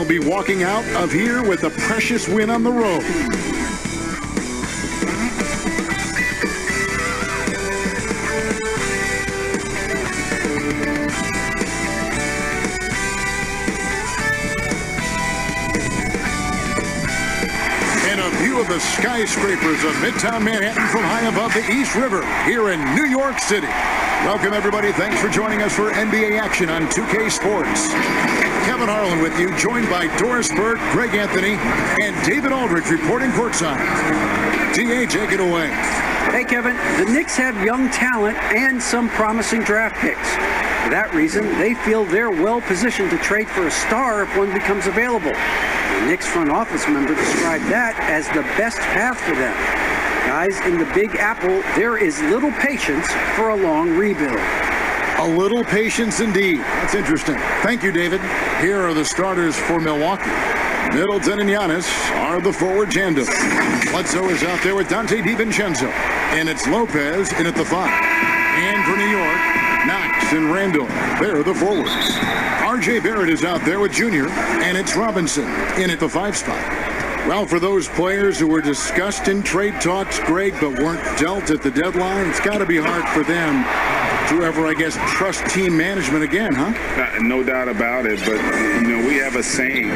be walking out of here with a precious win on the road. Of the skyscrapers of Midtown Manhattan from high above the East River here in New York City. Welcome, everybody. Thanks for joining us for NBA action on 2K Sports. Kevin Harlan with you, joined by Doris Burke, Greg Anthony, and David Aldridge reporting courtside. TA, take it away. Hey, Kevin. The Knicks have young talent and some promising draft picks. For that reason, they feel they're well positioned to trade for a star if one becomes available. The Knicks front office member described that as the best path for them. Guys, in the Big Apple, there is little patience for a long rebuild. A little patience indeed. That's interesting. Thank you, David. Here are the starters for Milwaukee. Middleton and Giannis are the forward tandem. Bledsoe is out there with Dante DiVincenzo. And it's Lopez in at the 5. And for New York, Knox and Randall. They're the forwards. R.J. Barrett is out there with Junior, and it's Robinson in at the 5 spot. Well, for those players who were discussed in trade talks, Greg, but weren't dealt at the deadline, it's got to be hard for them to ever, I guess, trust team management again, huh? No doubt about it, but, we have a saying.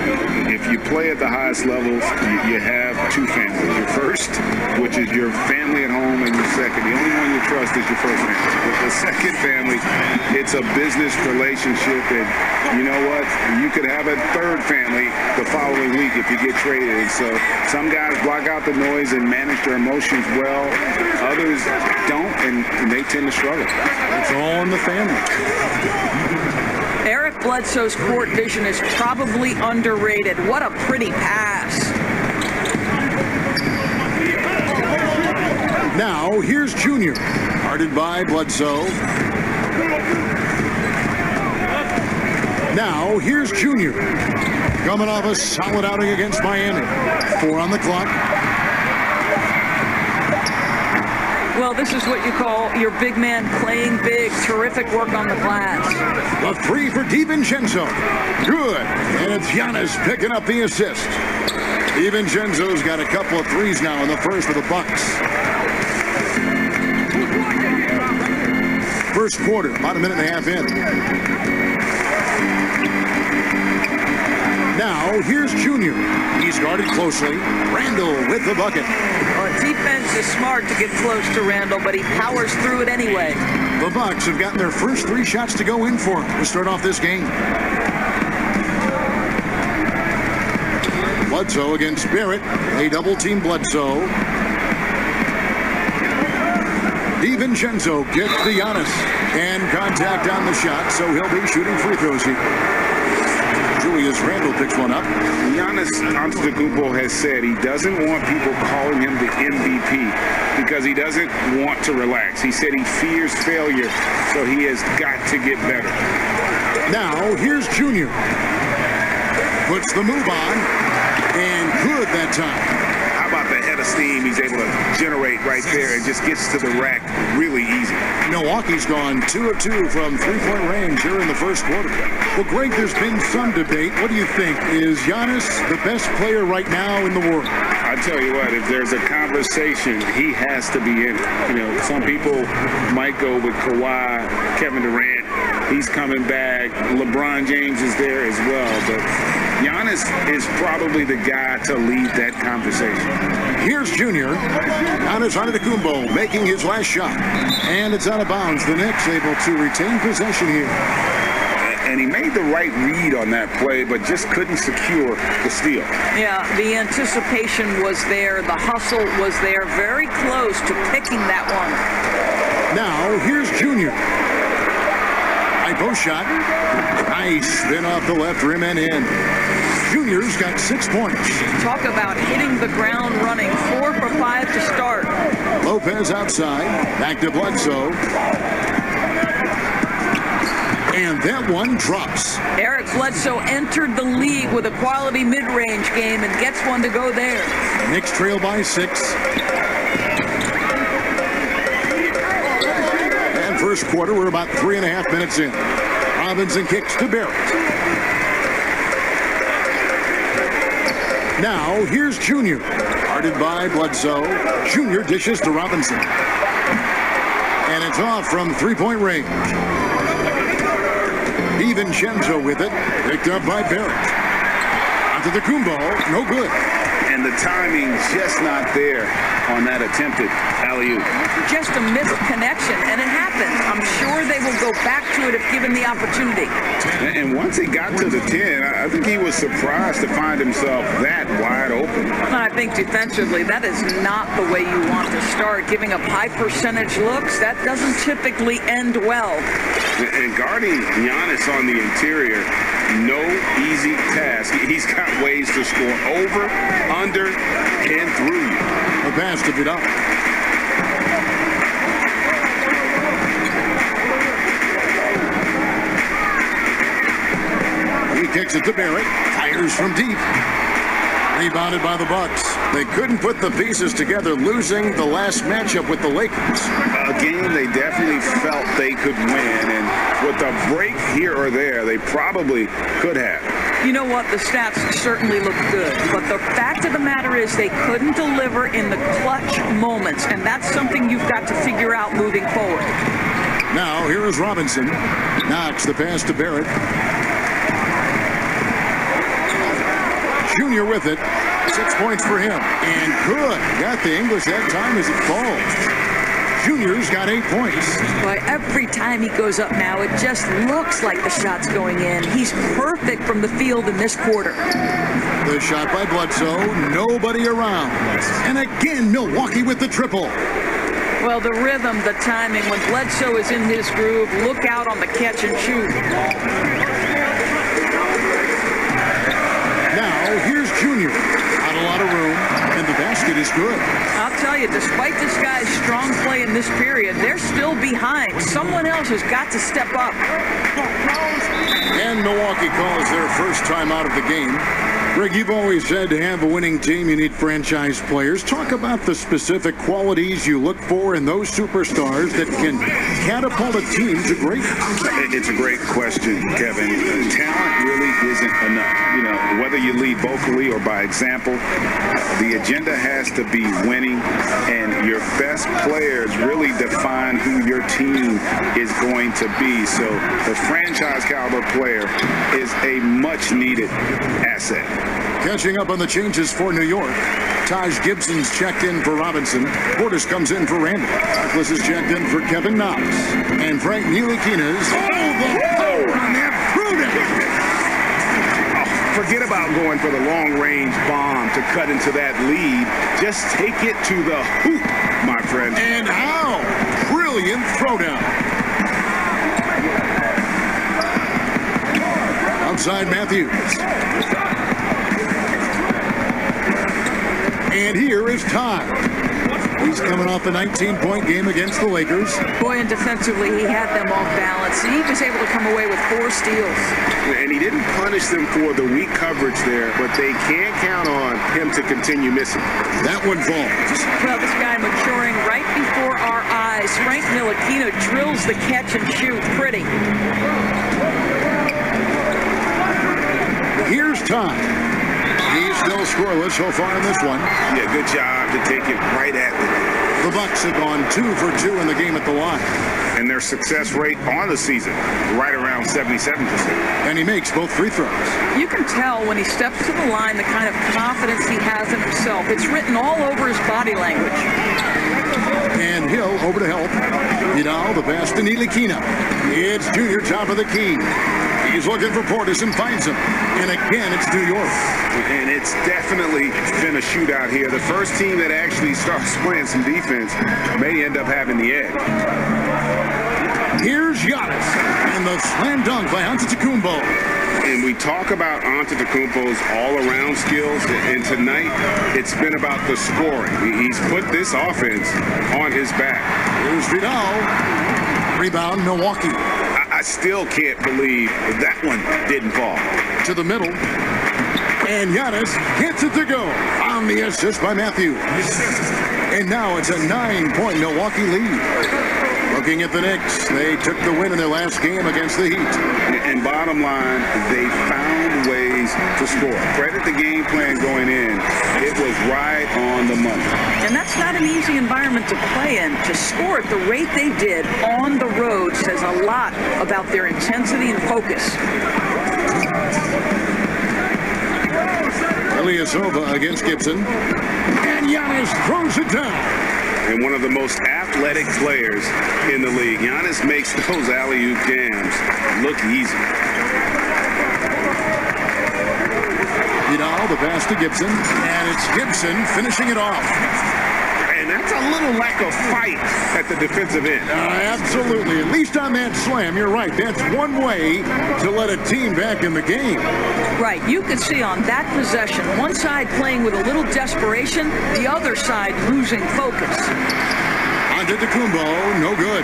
If you play at the highest levels, you have two families. Your first, which is your family at home, and your second. The only one you trust is your first family. With the second family, it's a business relationship, and you know what? You could have a third family the following week if you get traded. And so some guys block out the noise and manage their emotions well. Others don't, and they tend to struggle. It's all in the family. Eric Bledsoe's court vision is probably underrated. What a pretty pass. Now, here's Junior. Guarded by Bledsoe. Now, here's Junior. Coming off a solid outing against Miami. 4 on the clock. Well, this is what you call your big man playing big. Terrific work on the glass. A 3 for DiVincenzo. Good. And it's Giannis picking up the assist. DiVincenzo's got a couple of threes now in the first for the Bucks. First quarter, about a minute and a half in. Now, here's Junior. He's guarded closely. Randall with the bucket. Defense is smart to get close to Randall, but he powers through it anyway. The Bucks have gotten their first 3 shots to go in for him to start off this game. Bledsoe against Barrett. They double-team Bledsoe. DiVincenzo gets to Giannis. And contact on the shot, so he'll be shooting free throws here. Julius Randle picks one up. Giannis Antetokounmpo has said he doesn't want people calling him the MVP because he doesn't want to relax. He said he fears failure, so he has got to get better. Now, here's Junior. Puts the move on, and good that time. How about the head of steam he's able to generate right there and just gets to the rack really easy. Milwaukee's gone 2 of 2 from three-point range here in the first quarter. Well, Greg, there's been some debate. What do you think? Is Giannis the best player right now in the world? I tell you what, if there's a conversation, he has to be in it. Some people might go with Kawhi, Kevin Durant. He's coming back. LeBron James is there as well. But Giannis is probably the guy to lead that conversation. Here's Junior. Giannis Antetokounmpo making his last shot. And it's out of bounds. The Knicks able to retain possession here. And he made the right read on that play, but just couldn't secure the steal. Yeah, the anticipation was there. The hustle was there. Very close to picking that one. Now, here's Junior. High post shot. Nice spin off the left rim and in. Junior's got 6 points. Talk about hitting the ground running. 4 for 5 to start. Lopez outside. Back to Bledsoe. And that one drops. Eric Bledsoe entered the league with a quality mid-range game and gets one to go there. Knicks trail by 6. And first quarter, we're about 3.5 minutes in. Robinson kicks to Barrett. Now, here's Junior. Guarded by Bledsoe. Junior dishes to Robinson. And it's off from three-point range. DiVincenzo with it. Picked up by Barrett. Onto the Kumbo. No good. And the timing just not there on that attempted alley-oop. Just a missed connection, and it happens. I'm sure they will go back to it if given the opportunity. And once he got to the 10, I think he was surprised to find himself that wide open. I think defensively, that is not the way you want to start. Giving up high percentage looks, that doesn't typically end well. And guarding Giannis on the interior, no easy task. He's got ways to score over, under, and through you. The pass to Vidal. He kicks it to Barrett. Fires from deep. Rebounded by the Bucks. They couldn't put the pieces together, losing the last matchup with the Lakers. A game they definitely felt they could win, and with a break here or there, they probably could have. You know what? The stats certainly look good, but the fact of the matter is they couldn't deliver in the clutch moments, and that's something you've got to figure out moving forward. Now, here is Robinson. Knocks the pass to Barrett. Junior with it. 6 points for him. And good. Got the English that time as it falls. Junior's got 8 points. Boy, every time he goes up now, it just looks like the shot's going in. He's perfect from the field in this quarter. The shot by Bledsoe. Nobody around. And again, Milwaukee with the triple. Well, the rhythm, the timing, when Bledsoe is in his groove, look out on the catch and shoot. Now, here's Junior. Not a lot of room, and the basket is good. I'll tell you, despite this guy's strong play in this period, they're still behind. Someone else has got to step up. And Milwaukee calls their first time out of the game. Greg, you've always said to have a winning team, you need franchise players. Talk about the specific qualities you look for in those superstars that can catapult a team to greatness. It's a great question, Kevin. Talent really isn't enough. You know, whether you lead vocally or by example, the agenda has to be winning, and your best players really define who your team is going to be. So the franchise caliber player is a much needed asset. Catching up on the changes for New York. Taj Gibson's checked in for Robinson. Portis comes in for Randall. Douglas is checked in for Kevin Knox. And Frank Ntilikina's the power on that Pruden. Forget about going for the long-range bomb to cut into that lead. Just take it to the hoop, my friend. And how? Brilliant throwdown. Outside Matthews. And here is Todd. He's coming off a 19-point game against the Lakers. Boy, and defensively, he had them off balance. He was able to come away with 4 steals. And he didn't punish them for the weak coverage there, but they can't count on him to continue missing. That one falls. Well, this guy maturing right before our eyes. Frank Ntilikina drills the catch and shoot. Pretty. Here's Todd. He's still scoreless so far in this one. Yeah, good job to take it right at them. The Bucks have gone 2 for 2 in the game at the line. And their success rate on the season, right around 77%. And he makes both free throws. You can tell when he steps to the line the kind of confidence he has in himself. It's written all over his body language. And Hill over to help. Vidal, the pass to Ntilikina. It's Junior, top of the key. He's looking for Portis and finds him. And again, it's New York. And it's definitely been a shootout here. The first team that actually starts playing some defense may end up having the edge. Here's Giannis. And the slam dunk by Antetokounmpo. And we talk about Antetokounmpo's all-around skills, and tonight it's been about the scoring. He's put this offense on his back. Here's Vidal. Rebound, Milwaukee. I still can't believe that one didn't fall. To the middle. And Giannis gets it to go on the assist by Matthews. And now it's a 9-point Milwaukee lead. The Looking at the Knicks, they took the win in their last game against the Heat. And bottom line, they found ways to score. Credit the game plan going in. It was right on the money. And that's not an easy environment to play in. To score at the rate they did on the road says a lot about their intensity and focus. Ilyasova against Gibson. And Giannis throws it down. And one of the most athletic players in the league. Giannis makes those alley-oop jams look easy. Vidal, the pass to Gibson. And it's Gibson finishing it off. And that's a little lack of fight at the defensive end. Absolutely. At least on that slam, you're right. That's one way to let a team back in the game. Right. You could see on that possession, one side playing with a little desperation, the other side losing focus. Antetokounmpo, no good.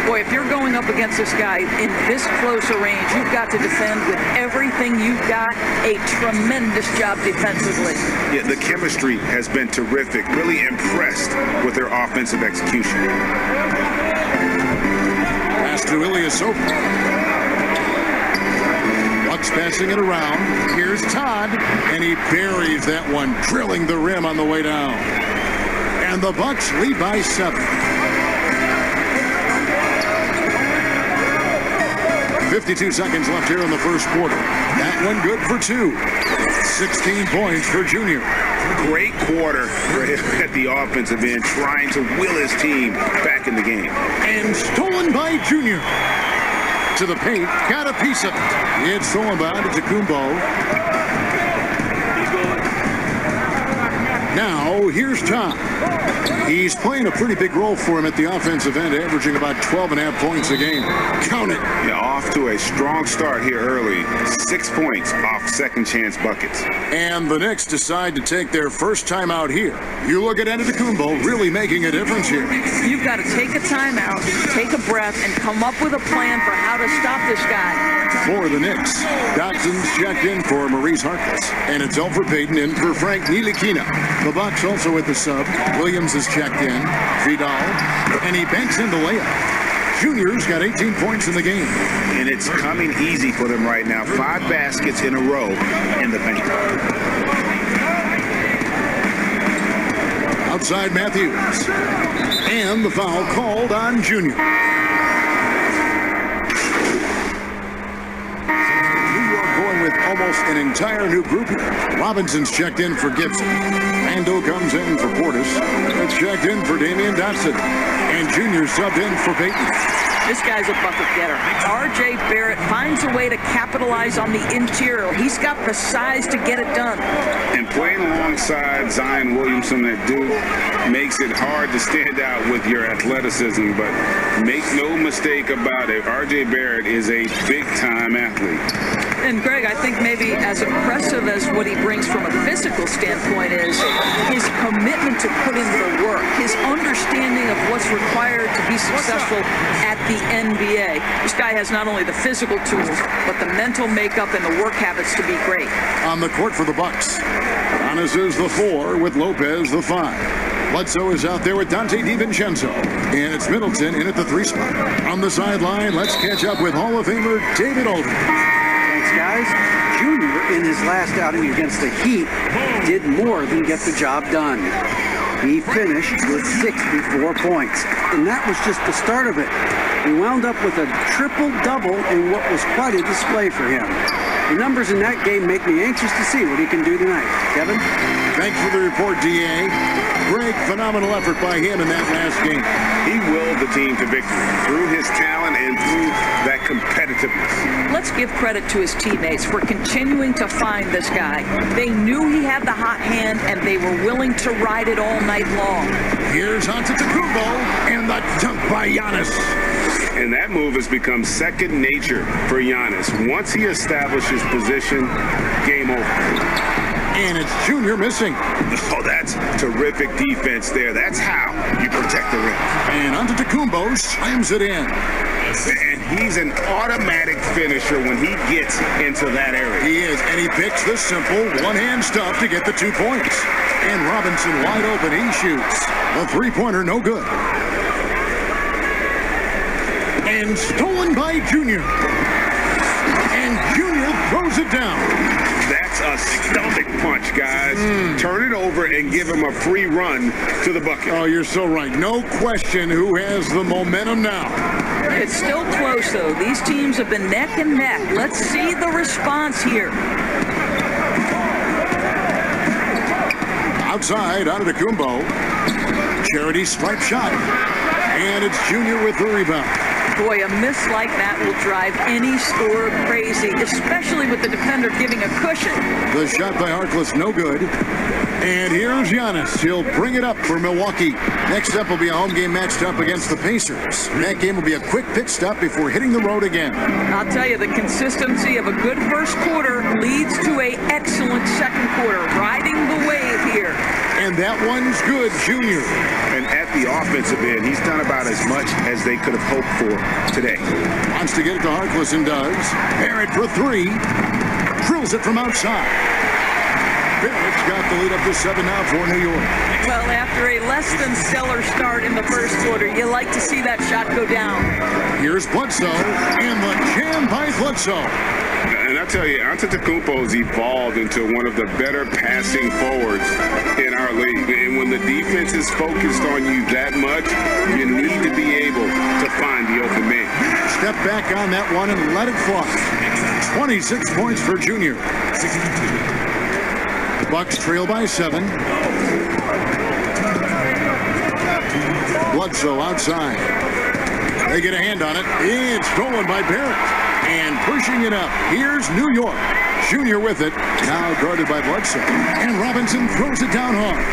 Boy, if you're going up against this guy in this close a range, you've got to defend with everything you've got. A tremendous job defensively. Yeah, the chemistry has been terrific. Really impressed with their offensive execution. Pass to Ilyasova. Bucks passing it around. Here's Todd, and he buries that one, drilling the rim on the way down. And the Bucks lead by 7. 52 seconds left here in the first quarter. That one good for 2. 16 points for Junior. Great quarter for him at the offensive end, trying to will his team back in the game. And stolen by Junior. To the paint, got a piece of it. It's stolen by Antetokounmpo. Now, here's Todd. He's playing a pretty big role for him at the offensive end, averaging about 12.5 points a game. Count it. Yeah, off to a strong start here early. 6 points off second chance buckets. And the Knicks decide to take their first time out here. You look at Antetokounmpo really making a difference here. You've got to take a timeout, take a breath, and come up with a plan for how to stop this guy. For the Knicks, Dotson's checked in for Maurice Harkless. And it's Elfrid Payton in for Frank Ntilikina. The Bucks also with the sub. Williams is checked in. Vidal. And he banks in the layup. Junior's got 18 points in the game. And it's coming easy for them right now. 5 baskets in a row in the paint. Outside Matthews. And the foul called on Junior. With almost an entire new group here. Robinson's checked in for Gibson. Mando comes in for Portis. It's checked in for Damian Dotson. And Junior subbed in for Payton. This guy's a bucket getter. R.J. Barrett finds a way to capitalize on the interior. He's got the size to get it done. And playing alongside Zion Williamson at Duke makes it hard to stand out with your athleticism, but make no mistake about it, R.J. Barrett is a big-time athlete. And Greg, I think maybe as impressive as what he brings from a physical standpoint is his commitment to put in the work, his understanding of what's required to be successful at the NBA. This guy has not only the physical tools, but the mental makeup and the work habits to be great. On the court for the Bucks, Giannis is the 4 with Lopez the 5. Bledsoe is out there with Dante DiVincenzo. And it's Middleton in at the 3 spot. On the sideline, let's catch up with Hall of Famer David Aldridge. Guys, Junior in his last outing against the Heat did more than get the job done. He finished with 64 points, and that was just the start of it. He wound up with a triple-double in what was quite a display for him. The numbers in that game make me anxious to see what he can do tonight. Kevin? Thanks for the report, D.A. Great, phenomenal effort by him in that last game. He willed the team to victory through his talent and through that competitiveness. Let's give credit to his teammates for continuing to find this guy. They knew he had the hot hand, and they were willing to ride it all night long. Here's Antetokounmpo, and the dunk by Giannis. And that move has become second nature for Giannis. Once he establishes position, game over. And it's Junior missing. Oh, that's terrific defense there. That's how you protect the rim. And Antetokounmpo slams it in. And he's an automatic finisher when he gets into that area. He is, and he picks the simple one-hand stuff to get the 2 points. And Robinson wide open, he shoots. The 3-pointer no good. And stolen by Junior. And Junior throws it down. That's a stomach punch, guys. Turn it over and give him a free run to the bucket. Oh, you're so right. No question who has the momentum now. It's still close, though. These teams have been neck and neck. Let's see the response here. Outside, out of the Kumbo. Charity stripe shot. And it's Junior with the rebound. Boy, a miss like that will drive any scorer crazy, especially with the defender giving a cushion. The shot by Harkless, no good. And here's Giannis. He'll bring it up for Milwaukee. Next up will be a home game matched up against the Pacers. That game will be a quick pit stop before hitting the road again. I'll tell you, the consistency of a good first quarter leads to an excellent second quarter, riding the wave here. And that one's good, Junior. And at the offensive end, he's done about as much as they could have hoped for today. Wants to get it to Harkless and does. Barrett for three. Drills it from outside. Barrett's got the lead up to 7 now for New York. Well, after a less than stellar start in the first quarter, you like to see that shot go down. Here's Bledsoe, and the jam by Bledsoe. And I tell you, Antetokounmpo's evolved into one of the better passing forwards in our league. And when the defense is focused on you that much, you need to be able to find the open man. Step back on that one and let it fly. 26 points for Junior. Bucks trail by 7. Bledsoe outside. They get a hand on it. It's stolen by Barrett. And pushing it up. Here's New York. Junior with it. Now guarded by Bledsoe. And Robinson throws it down hard.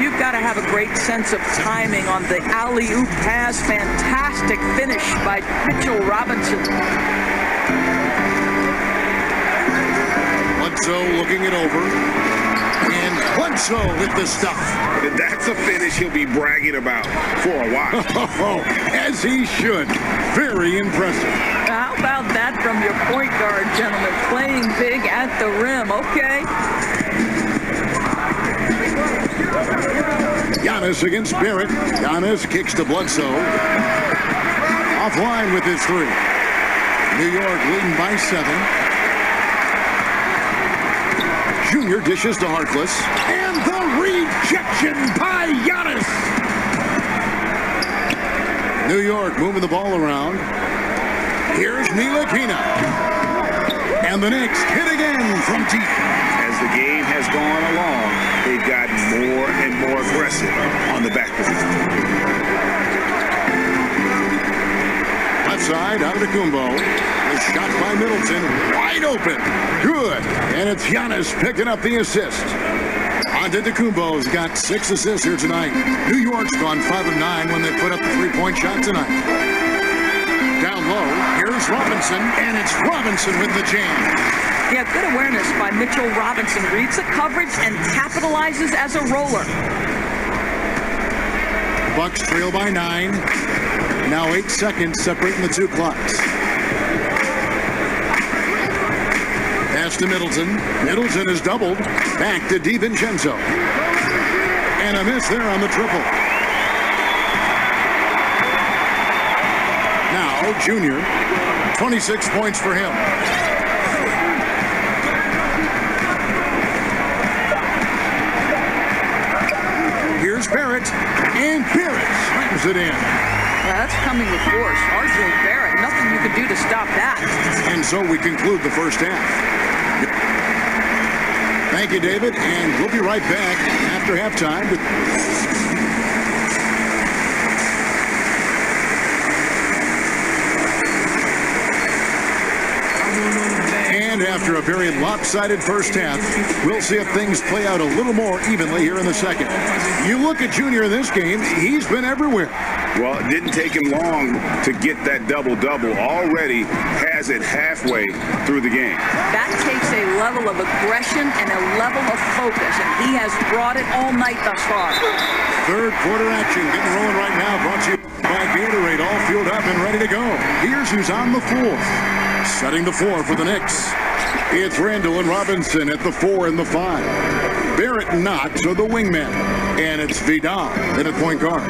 You've got to have a great sense of timing on the alley-oop pass. Fantastic finish by Mitchell Robinson. Bledsoe looking it over. And Bledsoe with the stuff. That's a finish he'll be bragging about for a while. Oh, as he should. Very impressive. How about that from your point guard, gentlemen? Playing big at the rim. Okay. Giannis against Barrett. Giannis kicks to Bledsoe. Offline with his three. New York leading by 7. Junior dishes to Harkless. And the rejection by Giannis. New York moving the ball around. Here's Ntilikina. And the Knicks hit again from deep. As the game has gone along, they've gotten more and more aggressive on the back position. Left side, out of the Kumbo. The shot by Middleton, wide open. Good. And it's Giannis picking up the assist. Antetokounmpo's got 6 assists here tonight. New York's gone 5 of 9 when they put up the three-point shot tonight. Down low, here's Robinson, and it's Robinson with the jam. Yeah, good awareness by Mitchell Robinson. Reads the coverage and capitalizes as a roller. Bucks trail by 9. Now 8 seconds separating the two clocks. Pass to Middleton. Middleton is doubled. Back to DiVincenzo. And a miss there on the triple. Now, Junior. 26 points for him. Here's Barrett. And Barrett slams it in. That's coming with force. RJ Barrett, nothing you can do to stop that. And so we conclude the first half. Thank you, David, and we'll be right back after halftime. And after a very lopsided first half, we'll see if things play out a little more evenly here in the second. You look at Junior in this game, he's been everywhere. Well, it didn't take him long to get that double-double. Already has it halfway through the game. That takes a level of aggression and a level of focus, and he has brought it all night thus far. Third quarter action getting rolling right now. Brought to you by Gatorade, all fueled up and ready to go. Here's who's on the floor. Setting the floor for the Knicks. It's Randall and Robinson at the 4 and the 5. Barrett and Knox are the wingmen. And it's Vidal at a point guard.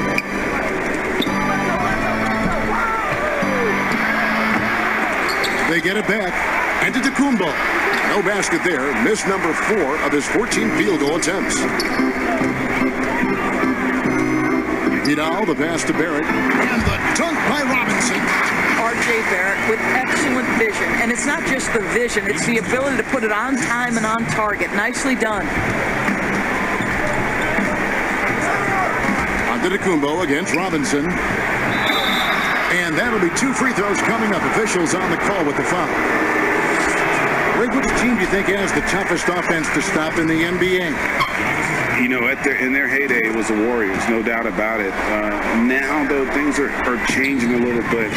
They get it back. And to Tacumbo. No basket there. Missed number 4 of his 14 field goal attempts. Vidal, the pass to Barrett. And the dunk by Robinson. R.J. Barrett with excellent vision. And it's not just the vision, it's the ability to put it on time and on target. Nicely done. On to Tacumbo against Robinson. And that'll be 2 free throws coming up. Officials on the call with the foul. Rick, which team do you think has the toughest offense to stop in the NBA? You know, in their heyday, it was the Warriors, no doubt about it. Now, though, things are changing a little bit.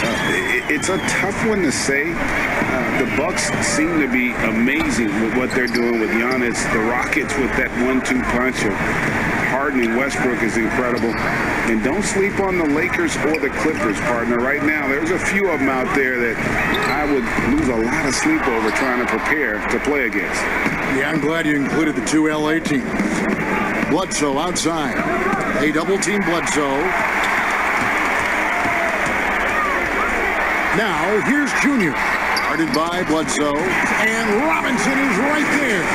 It's a tough one to say. The Bucks seem to be amazing with what they're doing with Giannis. The Rockets with that 1-2 punch of Harden and Westbrook is incredible. And don't sleep on the Lakers or the Clippers, partner. Right now, there's a few of them out there that I would lose a lot of sleep over trying to prepare to play against. Yeah, I'm glad you included the 2 LA teams. Bledsoe outside. They double-team Bledsoe. Now, here's Junior. Guarded by Bledsoe. And Robinson is right there.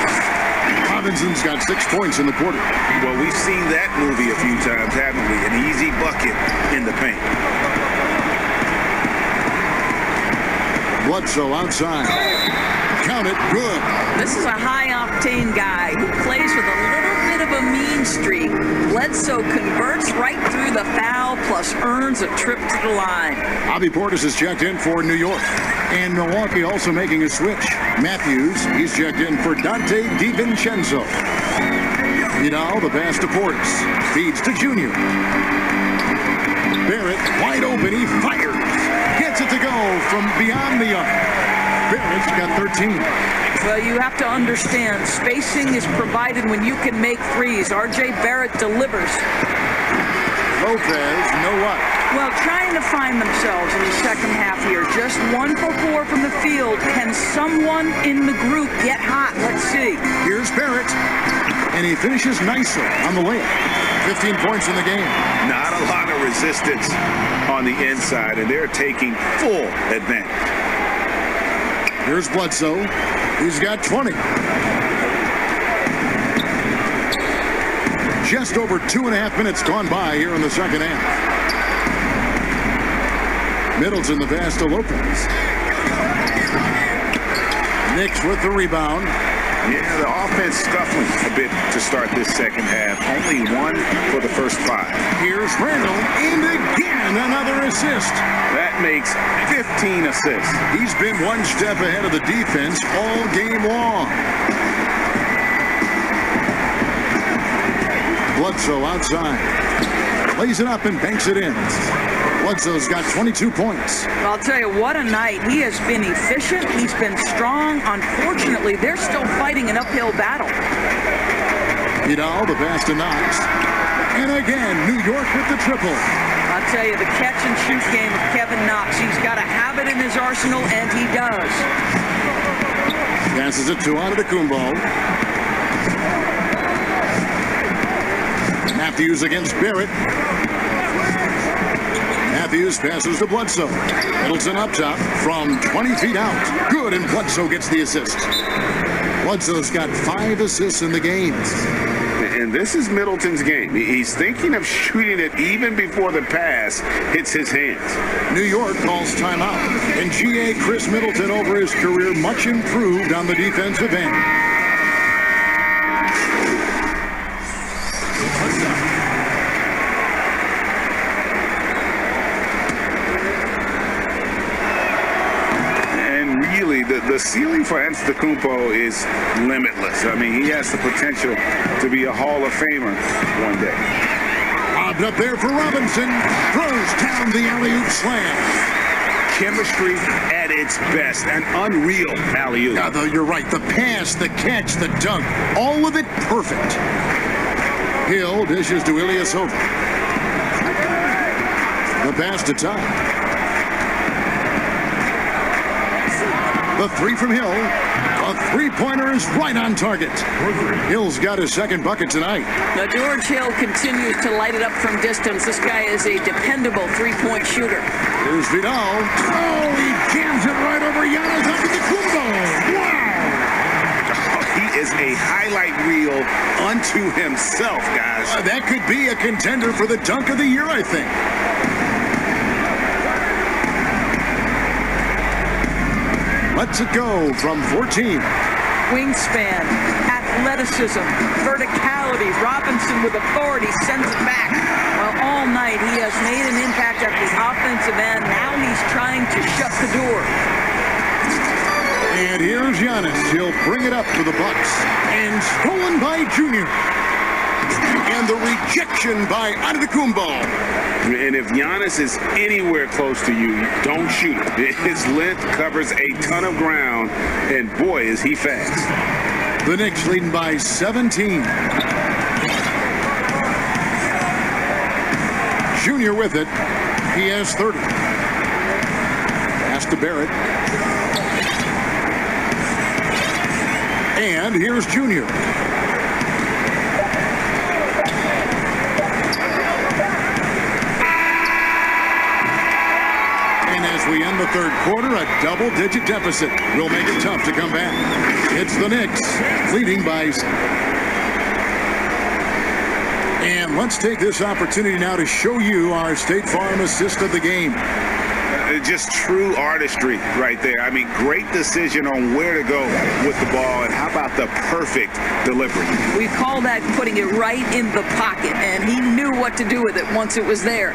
Robinson's got 6 points in the quarter. Well, we've seen that movie a few times, haven't we? An easy bucket in the paint. Bledsoe outside. Count it. Good. This is a high-octane guy who plays with a little bit of a mean streak. Bledsoe converts right through the foul, plus earns a trip to the line. Bobby Portis is checked in for New York. And Milwaukee also making a switch. Matthews, he's checked in for Dante DiVincenzo. Vidal, the pass to Portis. Feeds to Junior. Barrett, wide open, he fires. Gets it to go from beyond the arc. Barrett's got 13. Well, you have to understand, spacing is provided when you can make threes. R.J. Barrett delivers. Lopez, no what? Well, trying to find themselves in the second half here. Just 1 for 4 from the field. Can someone in the group get hot? Let's see. Here's Barrett. And he finishes nicely on the layup. 15 points in the game. Not a lot of resistance on the inside, and they're taking full advantage. Here's Bledsoe. He's got 20. Just over 2.5 minutes gone by here in the second half. Middleton the pass to Lopez. Knicks with the rebound. Yeah, the offense scuffling a bit to start this second half. Only 1 for the first 5. Here's Randall, and again another assist. That makes 15 assists. He's been 1 step ahead of the defense all game long. Bledsoe outside. Lays it up and banks it in. Bledsoe's got 22 points. I'll tell you, what a night. He has been efficient. He's been strong. Unfortunately, they're still fighting an uphill battle. Vidal, the pass to Knox. And again, New York with the triple. I'll tell you, the catch-and-shoot game of Kevin Knox, he's got to have it in his arsenal, and he does. Passes it to Antetokounmpo. Matthews against Barrett. Matthews passes to Bledsoe. Middleton up top from 20 feet out. Good, and Bledsoe gets the assist. Bledsoe's got 5 assists in the game. And this is Middleton's game. He's thinking of shooting it even before the pass hits his hands. New York calls timeout. And GA Chris Middleton over his career much improved on the defensive end. The ceiling for Antetokounmpo is limitless. I mean, he has the potential to be a Hall of Famer one day. Lobbed up there for Robinson. Throws down the alley-oop slam. Chemistry at its best. An unreal alley-oop. Yeah, though, you're right. The pass, the catch, the dunk. All of it perfect. Hill dishes to Ilyasova. The pass to Todd. The 3 from Hill. A 3-pointer is right on target. Hill's got his 2nd bucket tonight. Now, George Hill continues to light it up from distance. This guy is a dependable 3-point shooter. Here's Vidal. Oh, he jams it right over Giannis. is a highlight reel unto himself, guys. That could be a contender for the dunk of the year, I think. Let's it go from 14. Wingspan, athleticism, verticality. Robinson with authority sends it back. Well, all night he has made an impact at the offensive end. Now he's trying to shut the door. And here's Giannis. He'll bring it up for the Bucks. And stolen by Junior. And the rejection by Antetokounmpo. And if Giannis is anywhere close to you, don't shoot it. His length covers a ton of ground, and boy, is he fast. The Knicks leading by 17. Junior with it. He has 30. Pass to Barrett. And here's Junior. And as we end the third quarter, a double-digit deficit will make it tough to come back. It's the Knicks leading by... And let's take this opportunity now to show you our State Farm assist of the game. Just true artistry right there. I mean, great decision on where to go with the ball, and how about the perfect delivery? We call that putting it right in the pocket, and he knew what to do with it once it was there.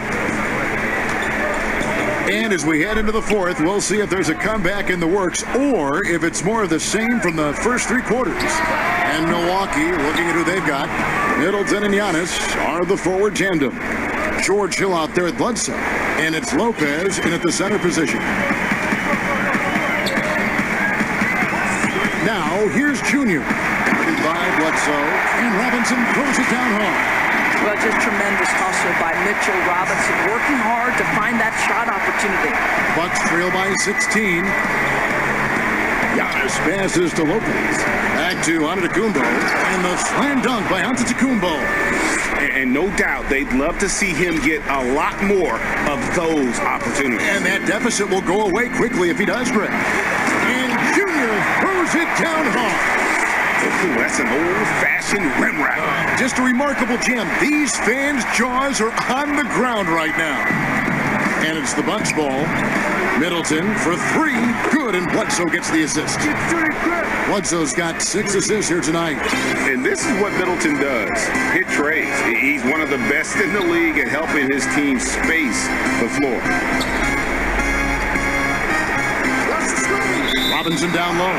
And as we head into the fourth, we'll see if there's a comeback in the works or if it's more of the same from the first three quarters. And Milwaukee, looking at who they've got, Middleton and Giannis are the forward tandem. George Hill out there at Bledsoe. And it's Lopez in at the center position. Now, here's Junior. By Bledsoe, and Robinson throws it down hard. Well, just tremendous hustle by Mitchell Robinson, working hard to find that shot opportunity. Bucks trail by 16. Giannis passes to Lopez. Back to Antetokounmpo, and the slam dunk by Antetokounmpo. And no doubt they'd love to see him get a lot more of those opportunities. And that deficit will go away quickly if he does, Greg. And Junior throws it down hard. Ooh, that's an old-fashioned rim wrap. Just a remarkable jam. These fans' jaws are on the ground right now. And it's the Bucks ball. Middleton for three. Good, and Bledsoe gets the assist. Bledsoe's got 6 assists here tonight. And this is what Middleton does. Hit trades. He's one of the best in the league at helping his team space the floor. Robinson down low.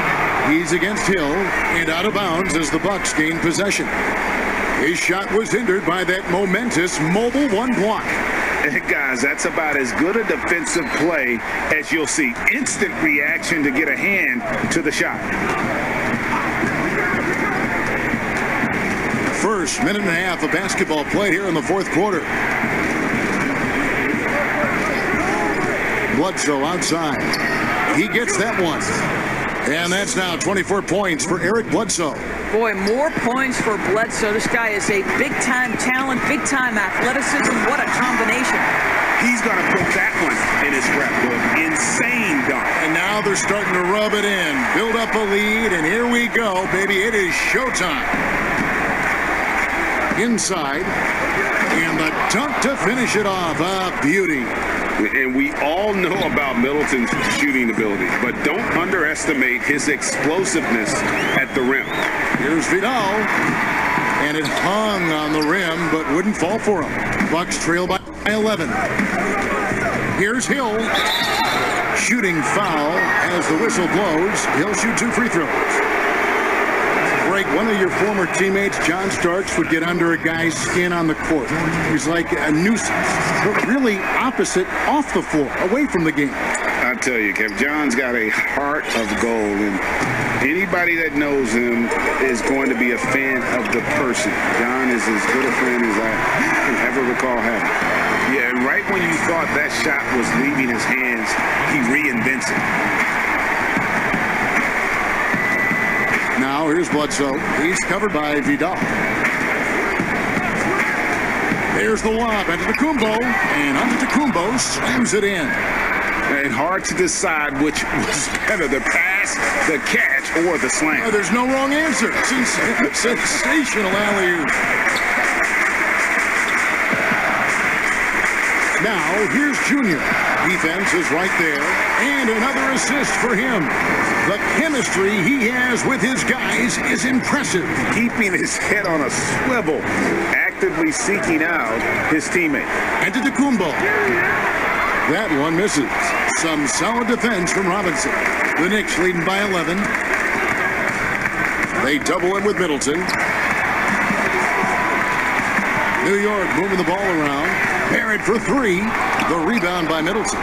He's against Hill and out of bounds as the Bucks gain possession. His shot was hindered by that momentous mobile one block. Guys, that's about as good a defensive play as you'll see. Instant reaction to get a hand to the shot. First minute and a half of basketball play here in the fourth quarter. Bledsoe outside. He gets that one. And that's now 24 points for Eric Bledsoe. Boy, more points for Bledsoe. This guy is a big-time talent, big-time athleticism. What a combination. He's going to put that one in his scrapbook. Insane dunk. And now they're starting to rub it in. Build up a lead, and here we go, baby. It is showtime. Inside. And the dunk to finish it off. A beauty. And we all know about Middleton's shooting ability, but don't underestimate his explosiveness at the rim. Here's Vidal, and it hung on the rim, but wouldn't fall for him. Bucks trail by 11. Here's Hill, shooting foul as the whistle blows. He'll shoot 2 free throws. Greg, one of your former teammates, John Starks, would get under a guy's skin on the court. He's like a nuisance, but really opposite off the floor, away from the game. I tell you, Kev, John's got a heart of gold, and anybody that knows him is going to be a fan of the person. John is as good a friend as I can ever recall having. Yeah, and right when you thought that shot was leaving his hands, he reinvents it. Now here's Bledsoe. He's covered by Vidal. There's the lob. Antetokounmpo, and Antetokounmpo slams it in. And hard to decide which was better, the pass, the catch, or the slam. Oh, there's no wrong answer. Sensational alley-oop. Now, here's Junior. Defense is right there. And another assist for him. The chemistry he has with his guys is impressive. Keeping his head on a swivel, actively seeking out his teammate. Antetokounmpo. That one misses. Some solid defense from Robinson. The Knicks leading by 11. They double him with Middleton. New York moving the ball around. Barrett for three. The rebound by Middleton.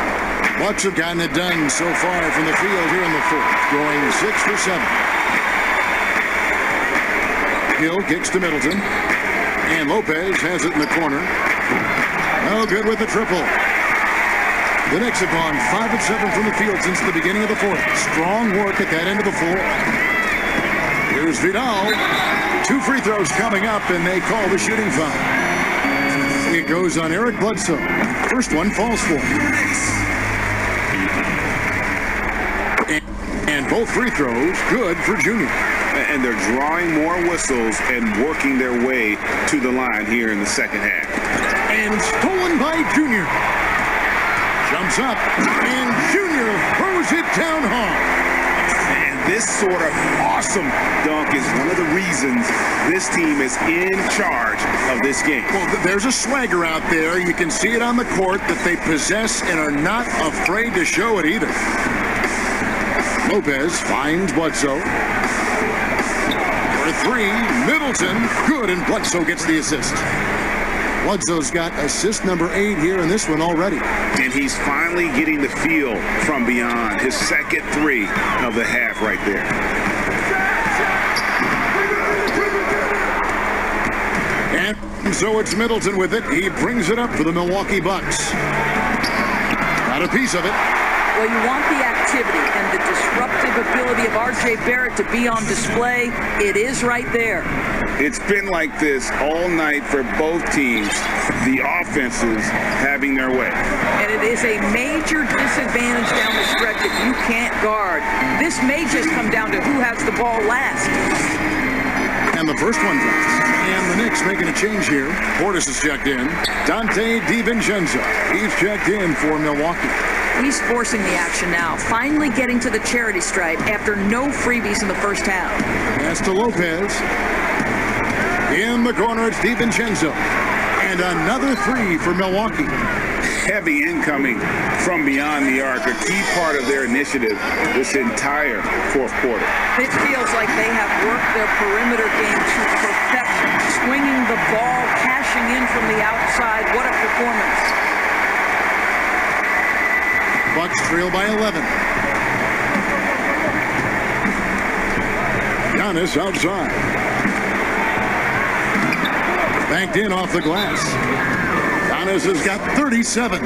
Bucks have gotten it done so far from the field here in the fourth, going 6 for 7. Hill kicks to Middleton. And Lopez has it in the corner. No good with the triple. The Knicks have gone 5 of 7 from the field since the beginning of the fourth. Strong work at that end of the floor. Here's Vidal. 2 free throws coming up, and they call the shooting foul. It goes on Eric Bledsoe. First one falls for him. And both free throws good for Junior. And they're drawing more whistles and working their way to the line here in the second half. And stolen by Junior. Jumps up, and Junior throws it down hard. And this sort of awesome dunk is one of the reasons this team is in charge of this game. Well, there's a swagger out there. You can see it on the court that they possess and are not afraid to show it either. Lopez finds Bledsoe. For three, Middleton. Good, and Bledsoe gets the assist. Bledsoe's got assist number 8 here in this one already. And he's finally getting the feel from beyond. His second 3 of the half right there. And so it's Middleton with it. He brings it up for the Milwaukee Bucks. Got a piece of it. Well, you want the activity and the disruptive ability of R.J. Barrett to be on display. It is right there. It's been like this all night for both teams, the offenses having their way. And it is a major disadvantage down the stretch if you can't guard. This may just come down to who has the ball last. And the first one drops. And the Knicks making a change here. Portis is checked in. Dante DiVincenzo. He's checked in for Milwaukee. He's forcing the action now, finally getting to the charity stripe after no freebies in the first half. Pass to Lopez. In the corner, it's DiVincenzo. And another 3 for Milwaukee. Heavy incoming from beyond the arc, a key part of their initiative this entire fourth quarter. It feels like they have worked their perimeter game to perfection, swinging the ball, cashing in from the outside. What a performance. Bucks trail by 11. Giannis outside. Banked in off the glass. Giannis has got 37.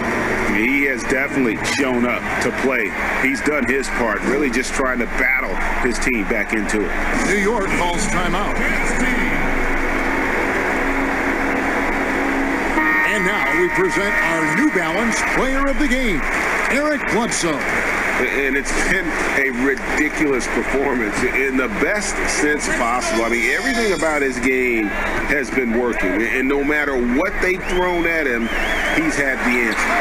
He has definitely shown up to play. He's done his part, really just trying to battle his team back into it. New York calls timeout. And now we present our New Balance Player of the Game, Eric Bledsoe. And it's been a ridiculous performance in the best sense possible. I mean, everything about his game has been working. And no matter what they've thrown at him, he's had the answer.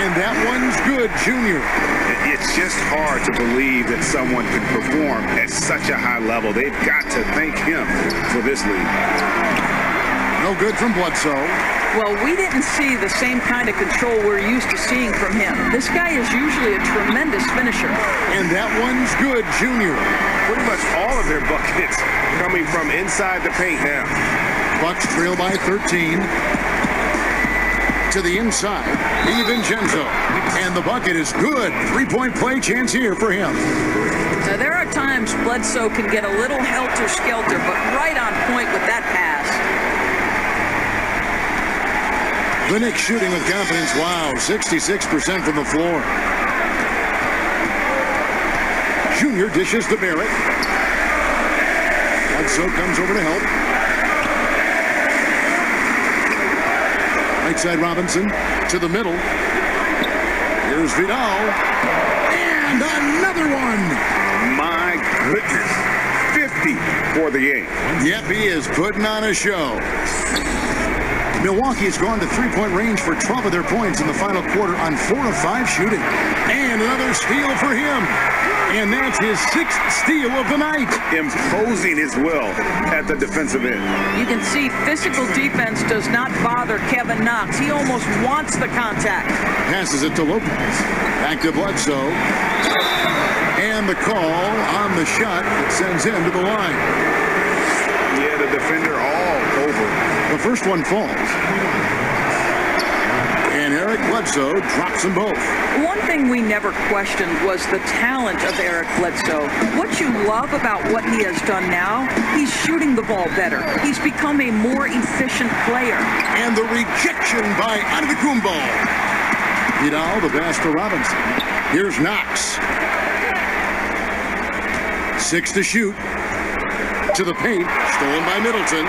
And that one's good, Junior. It's just hard to believe that someone can perform at such a high level. They've got to thank him for this lead. No good from Bledsoe. Well, we didn't see the same kind of control we're used to seeing from him. This guy is usually a tremendous finisher. And that one's good, Junior. Pretty much all of their buckets coming from inside the paint now. Bucks trail by 13. To the inside, DiVincenzo. And the bucket is good. 3-point play chance here for him. Now, there are times Bledsoe can get a little helter-skelter, but right on point with that pass. The Knicks shooting with confidence. Wow, 66% from the floor. Junior dishes to Barrett. Bledsoe comes over to help. Right side Robinson to the middle. Here's Vidal. And another one. My goodness. 50 for the game. Yep, he is putting on a show. Milwaukee's gone to three-point range for 12 of their points in the final quarter on 4 of 5 shooting. And another steal for him. And that's his 6th steal of the night. Imposing his will at the defensive end. You can see physical defense does not bother Kevin Knox. He almost wants the contact. Passes it to Lopez. Back to Bledsoe. And the call on the shot that sends him to the line. Yeah, the defender all over. The first one falls. And Eric Bledsoe drops them both. One thing we never questioned was the talent of Eric Bledsoe. What you love about what he has done now, he's shooting the ball better. He's become a more efficient player. And the rejection by Antetokounmpo. Vidal, the pass to Robinson. Here's Knox. 6 to shoot. To the paint. Stolen by Middleton.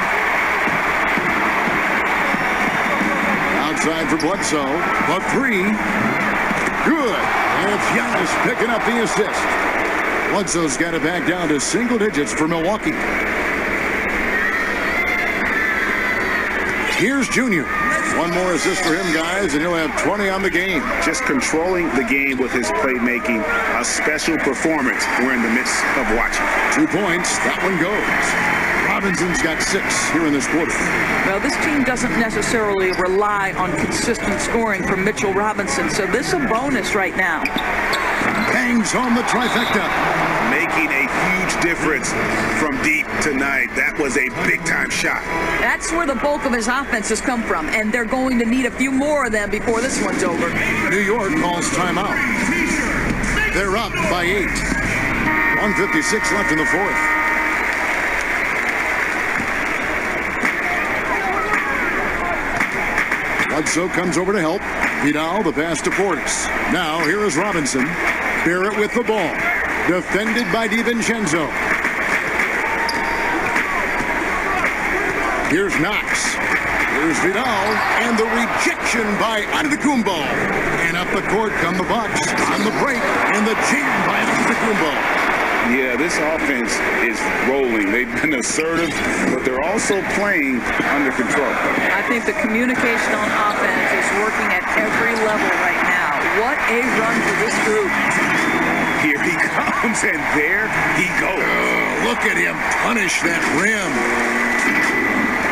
Outside for Bledsoe. But 3. Good. And it's Giannis picking up the assist. Bledsoe's got it back down to single digits for Milwaukee. Here's Junior. One more assist for him, guys, and he'll have 20 on the game. Just controlling the game with his playmaking. A special performance we're in the midst of watching. 2 points. That one goes. Robinson's got 6 here in this quarter. Well, this team doesn't necessarily rely on consistent scoring from Mitchell Robinson, so this is a bonus right now. Bangs home the trifecta. Making a huge difference from deep tonight. That was a big-time shot. That's where the bulk of his offense has come from, and they're going to need a few more of them before this one's over. New York calls timeout. They're up by 8. 1:56 left in the fourth. Bledsoe comes over to help. Vidal, the pass to Portis. Now, here is Robinson. Barrett with the ball. Defended by DiVincenzo. Here's Knox. Here's Vidal. And the rejection by Antetokounmpo. And up the court come the Bucks. On the break. And the jam by Antetokounmpo. Yeah, this offense is rolling. They've been assertive, but they're also playing under control. I think the communication on offense is working at every level right now. What a run for this group. Here he comes, and there he goes. Oh, look at him punish that rim.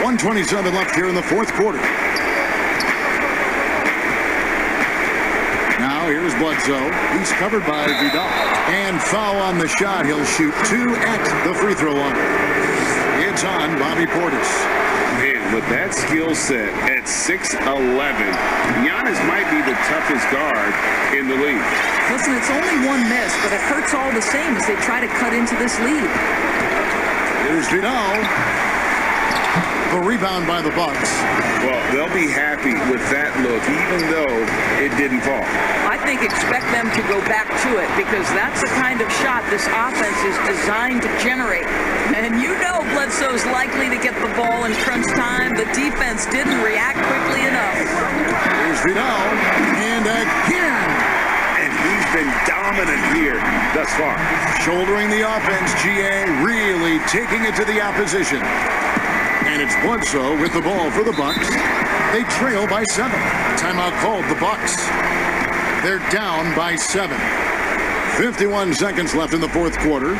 1:27 left here in the fourth quarter. Now here's Bledsoe. He's covered by Vidal. And foul on the shot. He'll shoot 2 at the free throw line. It's on Bobby Portis. Man, with that skill set at 6'11", Giannis might be the toughest guard in the league. Listen, it's only one miss, but it hurts all the same as they try to cut into this lead. Here's Vidal. The rebound by the Bucks. Well, they'll be happy with that look, even though it didn't fall. I think expect them to go back to it because that's the kind of shot this offense is designed to generate. And you know Bledsoe's likely to get the ball in crunch time. The defense didn't react quickly enough. Here's Vidal. And again. And he's been dominant here thus far. Shouldering the offense, GA really taking it to the opposition. And it's Bledsoe with the ball for the Bucks. They trail by 7. Timeout called the Bucks. They're down by 7. 51 seconds left in the fourth quarter.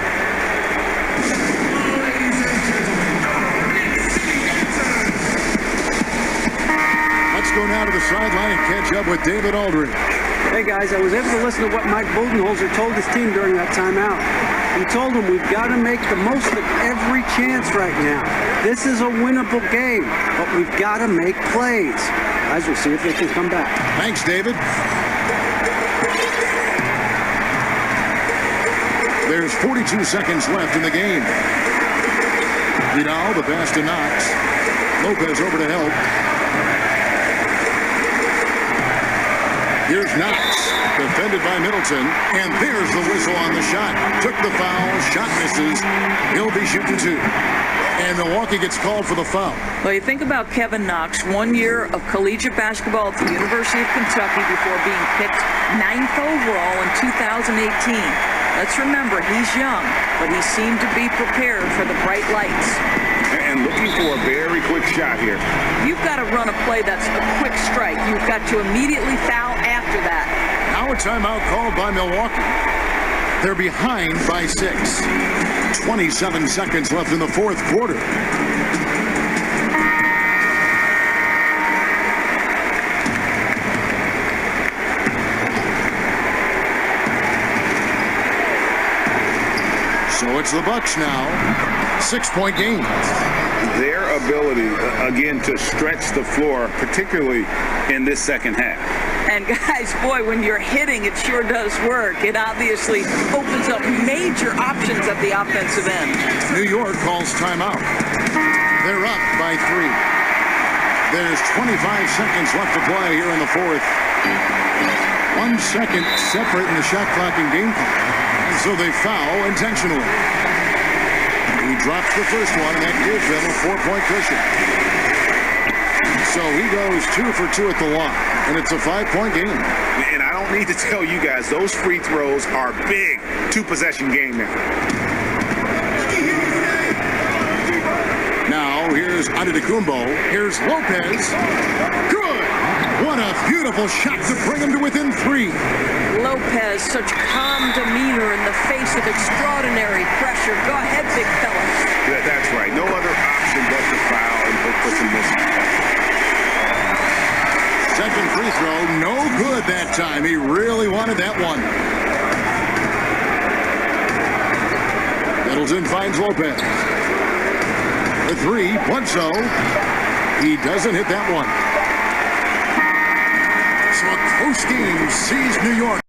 Let's go now to the sideline and catch up with David Aldridge. Hey guys, I was able to listen to what Mike Budenholzer told his team during that timeout. He told them we've got to make the most of every chance right now. This is a winnable game, but we've got to make plays. Guys, we'll see if they can come back. Thanks, David. There's 42 seconds left in the game. Vidal, the pass to Knox. Lopez over to help. Here's Knox, defended by Middleton, and there's the whistle on the shot. Took the foul, shot misses. He'll be shooting 2. And Milwaukee gets called for the foul. Well, you think about Kevin Knox, 1 year of collegiate basketball at the University of Kentucky before being picked 9th overall in 2018. Let's remember, he's young, but he seemed to be prepared for the bright lights. And looking for a very quick shot here. You've got to run a play that's a quick strike. You've got to immediately foul after that. Now a timeout called by Milwaukee. They're behind by 6. 27 seconds left in the fourth quarter. So it's the Bucks now. 6-point game. Their ability, again, to stretch the floor, particularly in this second half. And guys, boy, when you're hitting, it sure does work. It obviously opens up major options at the offensive end. New York calls timeout. They're up by 3. There's 25 seconds left to play here in the fourth. 1 second separating the shot clock and game clock. And so they foul intentionally. He drops the first one, and that gives them a 4-point cushion. So he goes 2 for 2 at the line, and it's a 5-point game. And I don't need to tell you guys, those free throws are big. 2-possession game now. Now here's Antetokounmpo. Here's Lopez. Good. What a beautiful shot to bring him to within 3. Lopez, such calm demeanor in the face of extraordinary pressure. Go ahead, big fella. That's right. No other option but to foul and put some missing. Second free throw, no good that time. He really wanted that one. Middleton finds Lopez. The 3, Bledsoe. He doesn't hit that one. So a close game sees New York.